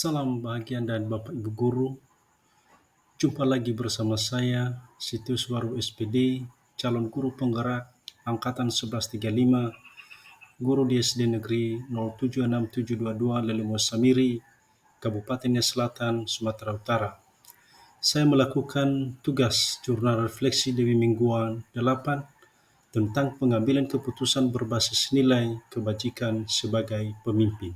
Salam bahagia dan Bapak Ibu Guru. Jumpa lagi bersama saya, Sitius Baru SPD, calon guru penggerak Angkatan 1135, guru di SD Negeri 076722 Lelemo Samiri, Kabupaten Nia Selatan, Sumatera Utara. Saya melakukan tugas jurnal refleksi Dewi Mingguan 8 tentang pengambilan keputusan berbasis nilai kebajikan sebagai pemimpin.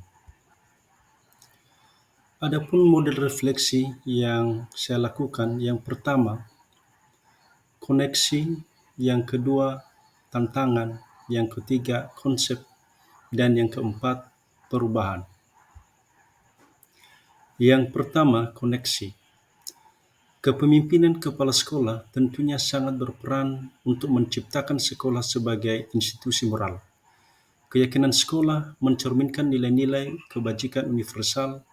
Adapun model refleksi yang saya lakukan, yang pertama, koneksi, yang kedua, tantangan, yang ketiga, konsep, dan yang keempat, perubahan. Yang pertama, koneksi. Kepemimpinan kepala sekolah tentunya sangat berperan untuk menciptakan sekolah sebagai institusi moral. Keyakinan sekolah mencerminkan nilai-nilai kebajikan universal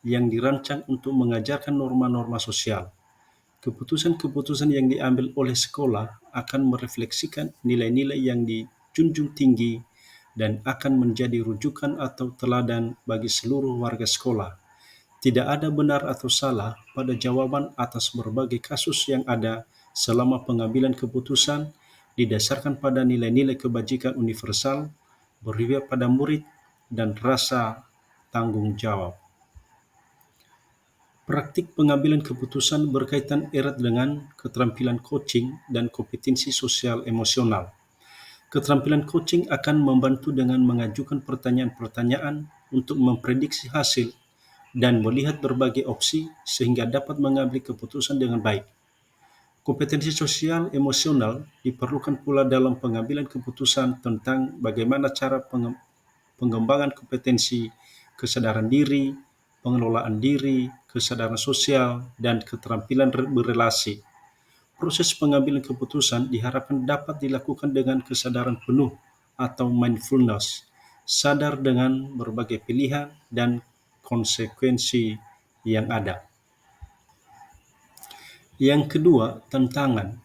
yang dirancang untuk mengajarkan norma-norma sosial. Keputusan-keputusan yang diambil oleh sekolah akan merefleksikan nilai-nilai yang dijunjung tinggi dan akan menjadi rujukan atau teladan bagi seluruh warga sekolah. Tidak ada benar atau salah pada jawaban atas berbagai kasus yang ada selama pengambilan keputusan didasarkan pada nilai-nilai kebajikan universal, berpihak pada murid, dan rasa tanggung jawab. Praktik pengambilan keputusan berkaitan erat dengan keterampilan coaching dan kompetensi sosial emosional. Keterampilan coaching akan membantu dengan mengajukan pertanyaan-pertanyaan untuk memprediksi hasil dan melihat berbagai opsi sehingga dapat mengambil keputusan dengan baik. Kompetensi sosial emosional diperlukan pula dalam pengambilan keputusan tentang bagaimana cara pengembangan kompetensi kesadaran diri, pengelolaan diri, kesadaran sosial, dan keterampilan berelasi. Proses pengambilan keputusan diharapkan dapat dilakukan dengan kesadaran penuh atau mindfulness, sadar dengan berbagai pilihan dan konsekuensi yang ada. Yang kedua, tantangan.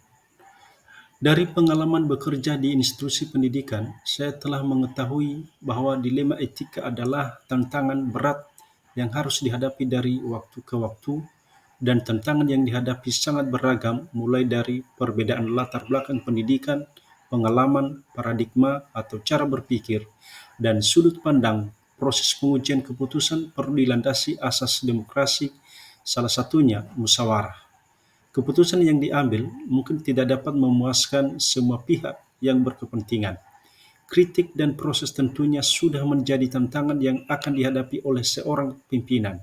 Dari pengalaman bekerja di institusi pendidikan, saya telah mengetahui bahwa dilema etika adalah tantangan berat yang harus dihadapi dari waktu ke waktu, dan tantangan yang dihadapi sangat beragam, mulai dari perbedaan latar belakang pendidikan, pengalaman, paradigma atau cara berpikir, dan sudut pandang. Proses pengujian keputusan perlu dilandasi asas demokrasi, salah satunya musyawarah. Keputusan yang diambil mungkin tidak dapat memuaskan semua pihak yang berkepentingan. Kritik dan proses tentunya sudah menjadi tantangan yang akan dihadapi oleh seorang pimpinan.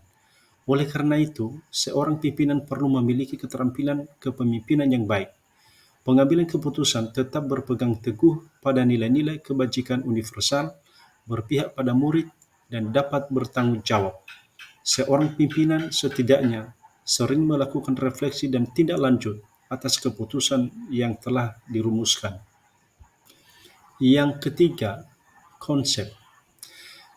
Oleh karena itu, seorang pimpinan perlu memiliki keterampilan kepemimpinan yang baik. Pengambilan keputusan tetap berpegang teguh pada nilai-nilai kebajikan universal, berpihak pada murid, dan dapat bertanggung jawab. Seorang pimpinan setidaknya sering melakukan refleksi dan tindak lanjut atas keputusan yang telah dirumuskan. Yang ketiga, konsep.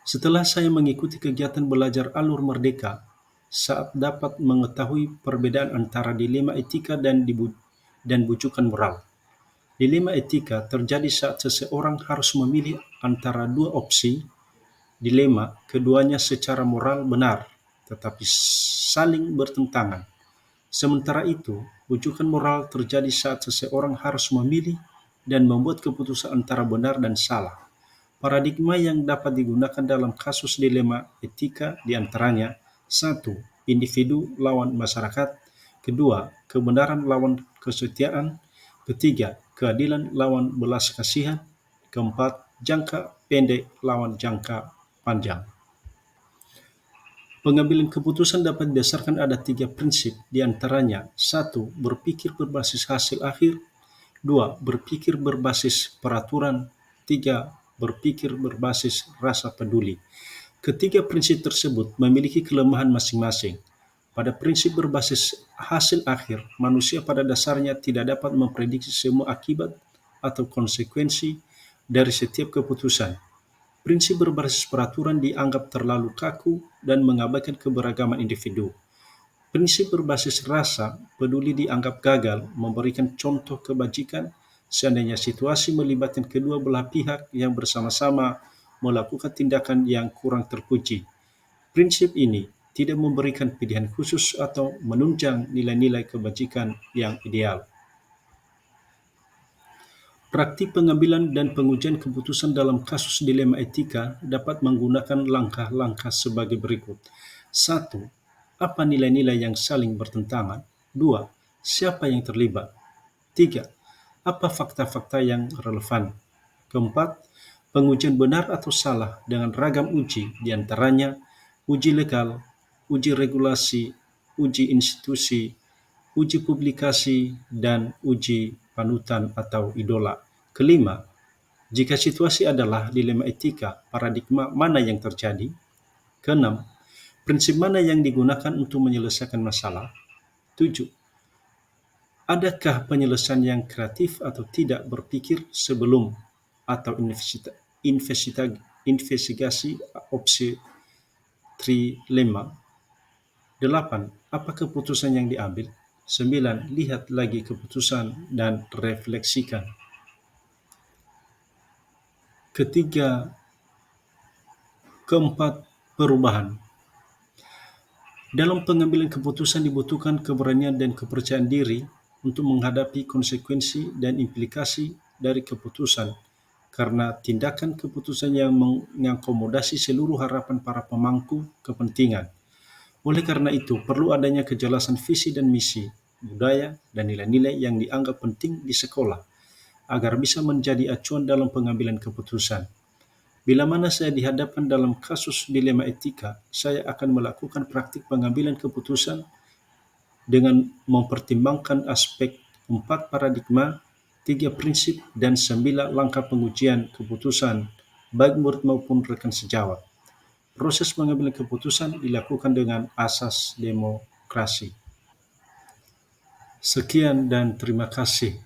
Setelah saya mengikuti kegiatan belajar alur merdeka, saat dapat mengetahui perbedaan antara dilema etika dan bujukan moral. Dilema etika terjadi saat seseorang harus memilih antara dua opsi. Dilema keduanya secara moral benar, tetapi saling bertentangan. Sementara itu, bujukan moral terjadi saat seseorang harus memilih dan membuat keputusan antara benar dan salah. Paradigma yang dapat digunakan dalam kasus dilema etika diantaranya: 1. Individu lawan masyarakat. Kedua, kebenaran lawan kesetiaan. Ketiga, keadilan lawan belas kasihan. Keempat, jangka pendek lawan jangka panjang. Pengambilan keputusan dapat didasarkan ada 3 prinsip, diantaranya: 1. Berpikir berbasis hasil akhir. 2. Berpikir berbasis peraturan. 3. Berpikir berbasis rasa peduli. Ketiga prinsip tersebut memiliki kelemahan masing-masing. Pada prinsip berbasis hasil akhir, manusia pada dasarnya tidak dapat memprediksi semua akibat atau konsekuensi dari setiap keputusan. Prinsip berbasis peraturan dianggap terlalu kaku dan mengabaikan keberagaman individu. Prinsip berbasis rasa peduli dianggap gagal memberikan contoh kebajikan seandainya situasi melibatkan kedua belah pihak yang bersama-sama melakukan tindakan yang kurang terpuji. Prinsip ini tidak memberikan pilihan khusus atau menunjang nilai-nilai kebajikan yang ideal. Praktik pengambilan dan pengujian keputusan dalam kasus dilema etika dapat menggunakan langkah-langkah sebagai berikut. 1. Apa nilai-nilai yang saling bertentangan? 2. Siapa yang terlibat? 3. Apa fakta-fakta yang relevan? Keempat, pengujian benar atau salah dengan ragam uji, diantaranya uji legal, uji regulasi, uji institusi, uji publikasi, dan uji panutan atau idola. Kelima, jika situasi adalah dilema etika, paradigma mana yang terjadi? Keenam, prinsip mana yang digunakan untuk menyelesaikan masalah? 7. Adakah penyelesaian yang kreatif atau tidak berpikir sebelum atau investigasi opsi trilema? 8. Apa keputusan yang diambil? 9. Lihat lagi keputusan dan refleksikan. Keempat, perubahan. Dalam pengambilan keputusan dibutuhkan keberanian dan kepercayaan diri untuk menghadapi konsekuensi dan implikasi dari keputusan, karena tindakan keputusan yang mengakomodasi seluruh harapan para pemangku kepentingan. Oleh karena itu, perlu adanya kejelasan visi dan misi, budaya, dan nilai-nilai yang dianggap penting di sekolah, agar bisa menjadi acuan dalam pengambilan keputusan. Bila mana saya dihadapkan dalam kasus dilema etika, saya akan melakukan praktik pengambilan keputusan dengan mempertimbangkan aspek 4 paradigma, 3 prinsip, dan 9 langkah pengujian keputusan, baik murid maupun rekan sejawat. Proses pengambilan keputusan dilakukan dengan asas demokrasi. Sekian dan terima kasih.